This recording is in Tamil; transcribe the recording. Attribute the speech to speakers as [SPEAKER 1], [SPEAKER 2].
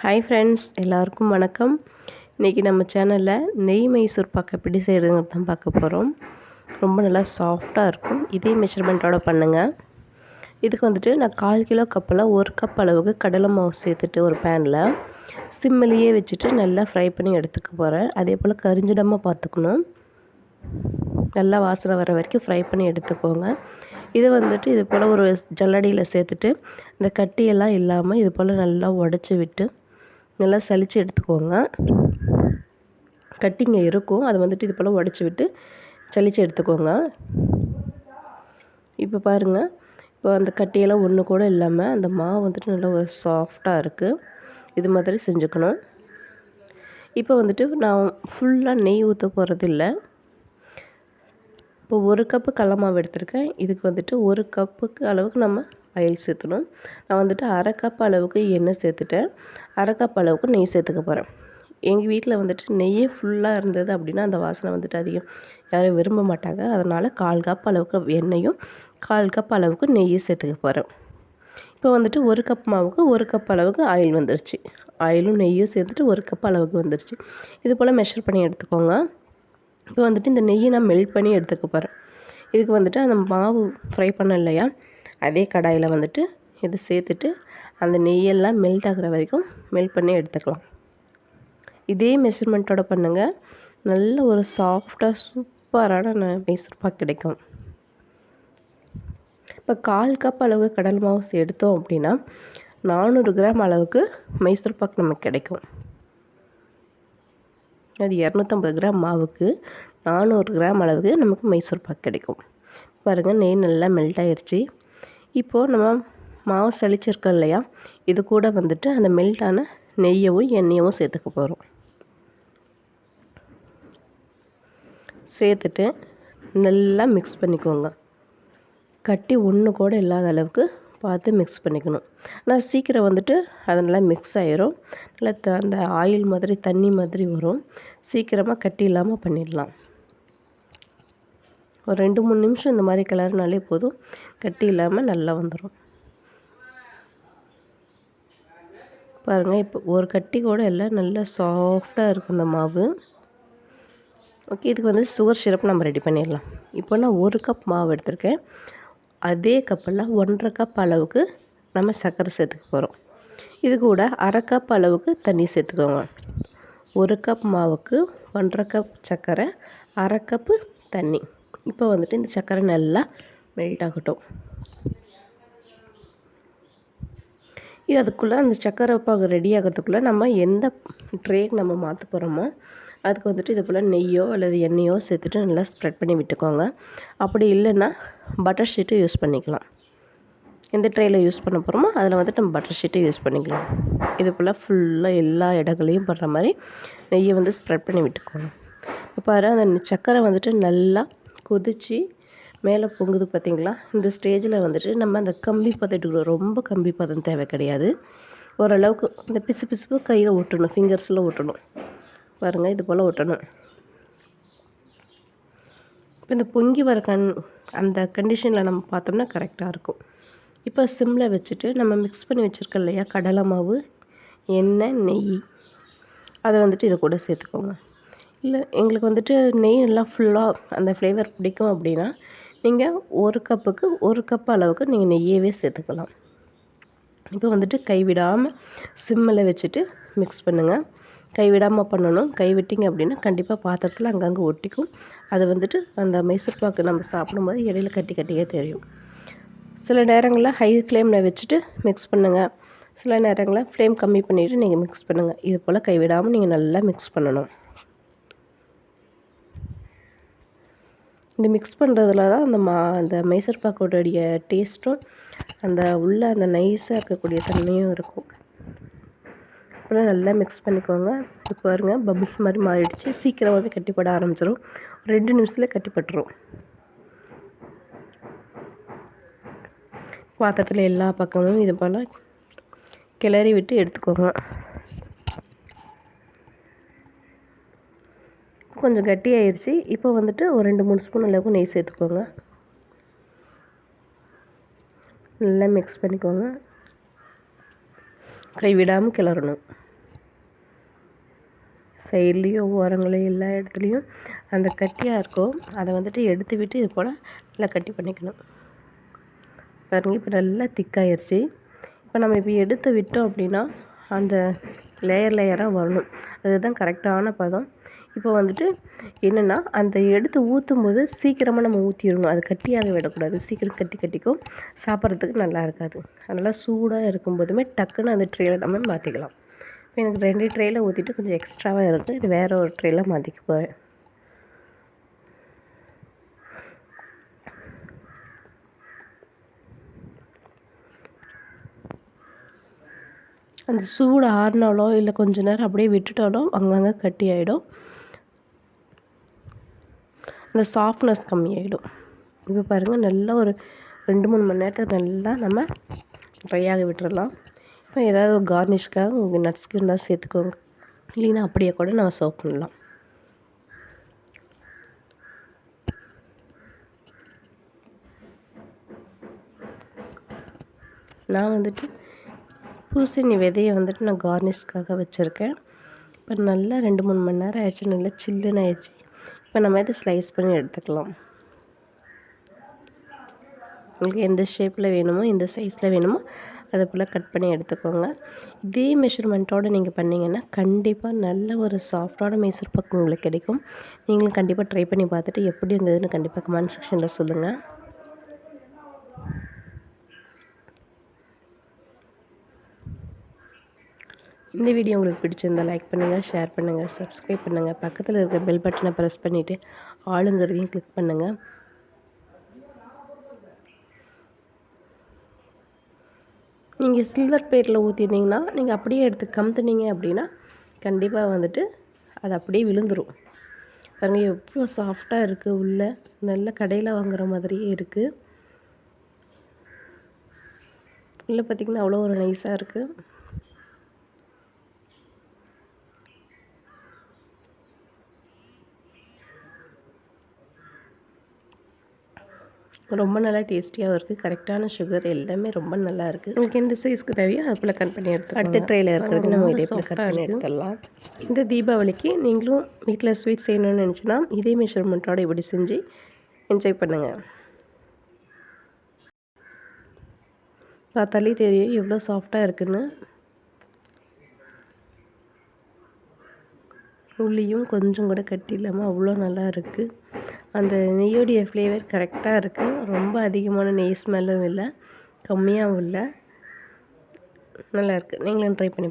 [SPEAKER 1] ஹாய் ஃப்ரெண்ட்ஸ், எல்லாருக்கும் வணக்கம். இன்றைக்கி நம்ம சேனலில் நெய் மைசூர் பாக்கு எப்படி செய்கிறதுங்கிறது தான் பார்க்க போகிறோம். ரொம்ப நல்லா சாஃப்டாக இருக்கும். இதே மெஷர்மெண்ட்டோட பண்ணுங்கள். இதுக்கு வந்துட்டு நான் 1/4 கிலோ கப்பில் 1 கப் அளவுக்கு கடலை மாவு சேர்த்துட்டு ஒரு பேனில் சிம்மிலேயே வச்சுட்டு நல்லா ஃப்ரை பண்ணி எடுத்துக்க போகிறேன். அதே போல் கரிஞ்சிடாமல் பார்த்துக்கணும். நல்லா வாசனை வர வரைக்கும் ஃப்ரை பண்ணி எடுத்துக்கோங்க. இதை வந்துட்டு இது போல் ஒரு ஜல்லடியில் சேர்த்துட்டு இந்த கட்டியெல்லாம் இல்லாமல் இது போல் நல்லா உடச்சி விட்டு நல்லா சலித்து எடுத்துக்கோங்க. கட்டிங்க இருக்கும், அதை வந்துட்டு இது போல் உடச்சி விட்டு சலித்து எடுத்துக்கோங்க. இப்போ பாருங்கள், இப்போ அந்த கட்டியெல்லாம் ஒன்று கூட இல்லாமல் அந்த மாவு வந்துட்டு நல்லா ஒரு சாஃப்டாக இருக்குது. இது மாதிரி செஞ்சுக்கணும். இப்போ வந்துட்டு நான் ஃபுல்லாக நெய் ஊற்ற போகிறது இல்லை. இப்போ 1 கப்பு கடல மாவு எடுத்திருக்கேன். இதுக்கு வந்துட்டு 1 கப்புக்கு அளவுக்கு நம்ம ஆயில் சேர்த்துணும். நான் வந்துட்டு 1/2 கப் அளவுக்கு எண்ணெய் சேர்த்துட்டேன். 1/2 கப் அளவுக்கு நெய் சேர்த்துக்க போகிறேன். எங்கள் வீட்டில் வந்துட்டு நெய்யே ஃபுல்லாக இருந்தது அப்படின்னா அந்த வாசனை வந்துட்டு அதிகம் யாரும் விரும்ப மாட்டாங்க. அதனால் 1/4 கப் அளவுக்கு எண்ணெயும் 1/4 கப் அளவுக்கு நெய்யும் சேர்த்துக்க போகிறேன். இப்போ வந்துட்டு 1 கப் மாவுக்கு 1 கப் அளவுக்கு ஆயில் வந்துருச்சு. ஆயிலும் நெய்யும் சேர்த்துட்டு 1 கப் அளவுக்கு வந்துருச்சு. இது போல் மெஷர் பண்ணி எடுத்துக்கோங்க. இப்போ வந்துட்டு இந்த நெய்யை நான் மெல்ட் பண்ணி எடுத்துக்க போகிறேன். இதுக்கு வந்துட்டு அந்த மாவு ஃப்ரை பண்ண இல்லையா, அதே கடாயில் வந்துட்டு இதை சேர்த்துட்டு அந்த நெய்யெல்லாம் மெல்ட் ஆகிற வரைக்கும் மெல்ட் பண்ணி எடுத்துக்கலாம். இதே மெஷர்மெண்ட்டோட பண்ணுங்கள். நல்ல ஒரு சாஃப்டாக சூப்பரான மைசூர் பாக் கிடைக்கும். இப்போ 1/4 கப் அளவுக்கு கடலை மாவு எடுத்தோம் அப்படின்னா 400 கிராம் அளவுக்கு மைசூர் பாக் நமக்கு கிடைக்கும். அது 250 கிராம் மாவுக்கு 400 கிராம் அளவுக்கு நமக்கு மைசூர் பாக் கிடைக்கும். பாருங்கள், நெய் நல்லா மெல்ட் ஆகிடுச்சு. இப்போது நம்ம மாவு சளிச்சிருக்கோம் இல்லையா, இது கூட வந்துட்டு அந்த மெல்ட்டான நெய்யவும் எண்ணெயவும் சேர்த்துக்க போகிறோம். சேர்த்துட்டு நல்லா மிக்ஸ் பண்ணிக்கோங்க. கட்டி ஒன்று கூட இல்லாத அளவுக்கு பார்த்து மிக்ஸ் பண்ணிக்கணும். ஆனால் சீக்கிரம் வந்துட்டு அது நல்லா மிக்ஸ் ஆயிரும். நல்லா அந்த ஆயில் மாதிரி தண்ணி மாதிரி வரும். சீக்கிரமாக கட்டி இல்லாமல் பண்ணிடலாம். ஒரு 2-3 நிமிஷம் இந்த மாதிரி கிளறினாலே போதும், கட்டி இல்லாமல் நல்லா வந்துடும். பாருங்கள், இப்போ ஒரு கட்டி கூட இல்லை, நல்லா சாஃப்டாக இருக்குது இந்த மாவு. ஓகே, இதுக்கு வந்து சுகர் சிரப் நம்ம ரெடி பண்ணிடலாம். இப்போ நான் 1 கப் மாவு எடுத்திருக்கேன். அதே கப்பில் 1/2 கப் அளவுக்கு நம்ம சர்க்கரை சேர்த்துக்க போகிறோம். இது கூட 1/2 கப் அளவுக்கு தண்ணி சேர்த்துக்கோங்க. 1 கப் மாவுக்கு 1/2 கப் சர்க்கரை, 1/2 கப்பு தண்ணி. இப்போ வந்துட்டு இந்த சர்க்கரை நல்லா மெல்ட் ஆகட்டும். இது அதுக்குள்ளே அந்த சர்க்கரை பாகு ரெடி ஆகிறதுக்குள்ளே நம்ம எந்த ட்ரேக்கு நம்ம மாற்ற போகிறோமோ அதுக்கு வந்துட்டு இது போல் நெய்யோ அல்லது எண்ணெயோ சேர்த்துட்டு நல்லா ஸ்ப்ரெட் பண்ணி விட்டுக்கோங்க. அப்படி இல்லைன்னா பட்டர் ஷீட்டு யூஸ் பண்ணிக்கலாம். எந்த ட்ரேயில் யூஸ் பண்ண போகிறோமோ அதில் வந்துட்டு நம்ம பட்டர் ஷீட்டை யூஸ் பண்ணிக்கலாம். இது போல் ஃபுல்லாக எல்லா இடங்களையும் படுற மாதிரி நெய்யை வந்து ஸ்ப்ரெட் பண்ணி விட்டுக்கோங்க. இப்போ பாருங்கள், அந்த சர்க்கரை வந்துட்டு நல்லா கொதித்து மேலே பொங்குது பார்த்திங்களா. இந்த ஸ்டேஜில் வந்துட்டு நம்ம அந்த கம்பி பதம், ரொம்ப கம்பி பதம் தேவை கிடையாது. ஓரளவுக்கு இந்த பிசு பிசுப்பு கையில் ஒட்டணும், ஃபிங்கர்ஸில் ஒட்டணும். பாருங்கள், இது போல் ஒட்டணும். இப்போ இந்த பொங்கி வர அந்த கண்டிஷனில் நம்ம பார்த்தோம்னா கரெக்டாக இருக்கும். இப்போ சிம்மில் வச்சுட்டு நம்ம மிக்ஸ் பண்ணி வச்சுருக்கோம் இல்லையா கடலை மாவு, எண்ணெய், நெய், அதை வந்துட்டு இதை கூட சேர்த்துக்கோங்க. இல்லை எங்களுக்கு வந்துட்டு நெய் நல்லா ஃபுல்லாக அந்த ஃப்ளேவர் பிடிக்கும் அப்படின்னா நீங்கள் 1 கப்புக்கு 1 கப் அளவுக்கு நீங்கள் நெய்யவே சேர்த்துக்கலாம். இப்போ வந்துட்டு கைவிடாமல் சிம்மில் வச்சுட்டு மிக்ஸ் பண்ணுங்கள். கைவிடாமல் பண்ணணும். கைவிட்டிங்க அப்படின்னா கண்டிப்பாக பாத்திரத்தில் அங்கங்கே ஒட்டிக்கும். அது வந்துட்டு அந்த மைசூர் பாக்கு நம்ம சாப்பிடும்போது இடையில கட்டி கட்டியே தெரியும். சில நேரங்களில் ஹை ஃப்ளேமில் வச்சுட்டு மிக்ஸ் பண்ணுங்கள். சில நேரங்களில் ஃப்ளேம் கம்மி பண்ணிவிட்டு நீங்கள் மிக்ஸ் பண்ணுங்கள். இது போல் கைவிடாமல் நீங்கள் நல்லா மிக்ஸ் பண்ணணும். இந்த மிக்ஸ் பண்ணுறதுல தான் அந்த மைசூர் பாக்கோடைய டேஸ்ட்டும் அந்த உள்ளே அந்த நைஸாக இருக்கக்கூடிய தன்மையும் இருக்கும். இப்போலாம் நல்லா மிக்ஸ் பண்ணிக்கோங்க. இப்போ பாருங்கள், பபிள்ஸ் மாதிரி மாறிடுச்சு. சீக்கிரமாகவே கட்டிப்பட ஆரம்பிச்சிடும். 2 நிமிஷத்தில் கட்டிப்பட்டுரும். பாத்திரத்தில் எல்லா பக்கமும் இது போல் கிளறி விட்டு எடுத்துக்கோங்க. கொஞ்சம் கட்டியாயிருச்சு. இப்போ வந்துட்டு ஒரு 2-3 ஸ்பூன் அளவுக்கு நெய் சேர்த்துக்கோங்க. நல்லா மிக்ஸ் பண்ணிக்கோங்க. கைவிடாமல் கிளறணும். சைட்லேயும் ஓரங்களையும் எல்லா இடத்துலையும் அந்த கட்டியாக இருக்கும் அதை வந்துட்டு எடுத்து விட்டு இது போல் நல்லா கட்டி பண்ணிக்கணும். பாருங்கள் இப்போ நல்லா திக்காயிருச்சு. இப்போ நம்ம இப்போ எடுத்து விட்டோம் அப்படின்னா அந்த லேயராக வரணும். அதுதான் கரெக்டான பதம். இப்போ வந்துட்டு என்னென்னா அந்த எடுத்து ஊற்றும் போது சீக்கிரமாக நம்ம ஊற்றிடணும். அது கட்டியாக விடக்கூடாது. சீக்கிரம் கட்டிக்கும், சாப்பிட்றதுக்கு நல்லா இருக்காது. அதனால் சூடாக இருக்கும்போதுமே டக்குன்னு அந்த ட்ரேயில் நம்ம மாற்றிக்கலாம். இப்போ எனக்கு 2 ட்ரேயில் ஊற்றிட்டு கொஞ்சம் எக்ஸ்ட்ராவாக இருக்குது. இது வேறு ஒரு ட்ரேயில் மாற்றிக்க போகிறேன். அந்த சூடு ஆறினாலோ இல்லை கொஞ்ச நேரம் அப்படியே விட்டுட்டாலும் அங்கங்கே கட்டி ஆகிடும். அந்த சாஃப்ட்னஸ் கம்மியாகிடும். இப்போ பாருங்கள் நல்லா ஒரு 2-3 மணி நேரத்துக்கு நல்லா நம்ம ட்ரை ஆக விட்டுறலாம். இப்போ ஏதாவது ஒரு கார்னிஷ்க்காக உங்கள் நட்ஸ்க்கு இருந்தால் சேர்த்துக்கோங்க. இல்லைன்னா அப்படியே கூட நம்ம சர்வ் பண்ணலாம். நான் வந்துட்டு பூசணி விதையை வந்துட்டு நான் கார்னிஷ்க்காக வச்சுருக்கேன். இப்போ நல்லா 2-3 மணி நேரம் ஆயிடுச்சு. நல்லா சில்லுன்னு ஆயிடுச்சு. இப்போ நம்ம இதை ஸ்லைஸ் பண்ணி எடுத்துக்கலாம். உங்களுக்கு எந்த ஷேப்பில் வேணுமோ எந்த சைஸில் வேணுமோ அதை போல் கட் பண்ணி எடுத்துக்கோங்க. இதே மெஷர்மெண்ட்டோடு நீங்கள் பண்ணிங்கன்னா கண்டிப்பாக நல்ல ஒரு சாஃப்டான மைசூர் பாக் உங்களுக்கு கிடைக்கும். நீங்களும் கண்டிப்பாக ட்ரை பண்ணி பார்த்துட்டு எப்படி இருந்ததுன்னு கண்டிப்பாக கமெண்ட் செக்ஷனில் சொல்லுங்கள். இந்த வீடியோ உங்களுக்கு பிடிச்சிருந்தால் லைக் பண்ணுங்கள், ஷேர் பண்ணுங்கள், சப்ஸ்கிரைப் பண்ணுங்கள். பக்கத்தில் இருக்கிற பெல் பட்டனை ப்ரெஸ் பண்ணிவிட்டு ஆளுங்கிறதையும் கிளிக் பண்ணுங்கள். நீங்கள் சில்வர் பிளேட்டில் ஊற்றிருந்தீங்கன்னா நீங்கள் அப்படியே எடுத்து கமுத்துனீங்க அப்படின்னா கண்டிப்பாக வந்துட்டு அது அப்படியே விழுந்துடும். பாருங்கள் எவ்வளோ சாஃப்டாக இருக்குது. உள்ளே நல்ல கடையில் வாங்குகிற மாதிரியே இருக்குது. உள்ளே பார்த்திங்கன்னா அவ்வளோ ஒரு நைஸாக இருக்குது. ரொம்ப நல்லா டேஸ்டியாகவும் இருக்குது. கரெக்டான சுகர் எல்லாமே ரொம்ப நல்லா இருக்குது. உங்களுக்கு எந்த சைஸ்க்கு தேவையோ அது போல் கட் பண்ணி எடுத்து அடுத்த ட்ரேயில் இருக்கிறது நம்ம இதே போல் கட் பண்ணி எடுத்துடலாம். இந்த தீபாவளிக்கு நீங்களும் வீட்டில் ஸ்வீட் செய்யணும்னு நினச்சினா இதே மெஷர்மெண்ட்டோடு இப்படி செஞ்சு என்ஜாய் பண்ணுங்கள். பார்த்தாலே தெரியும் எவ்வளோ சாஃப்டாக இருக்குன்னு. உள்ளியும் கொஞ்சம் கூட கட்டி இல்லாமல் அவ்வளோ நல்லா இருக்குது. அந்த நெய்யோடைய ஃப்ளேவர் கரெக்டாக இருக்குது. ரொம்ப அதிகமான நெய் ஸ்மெல்லும் இல்லை, கம்மியாகவும் இல்லை. நல்லாயிருக்கு. நீங்களும் ட்ரை பண்ணி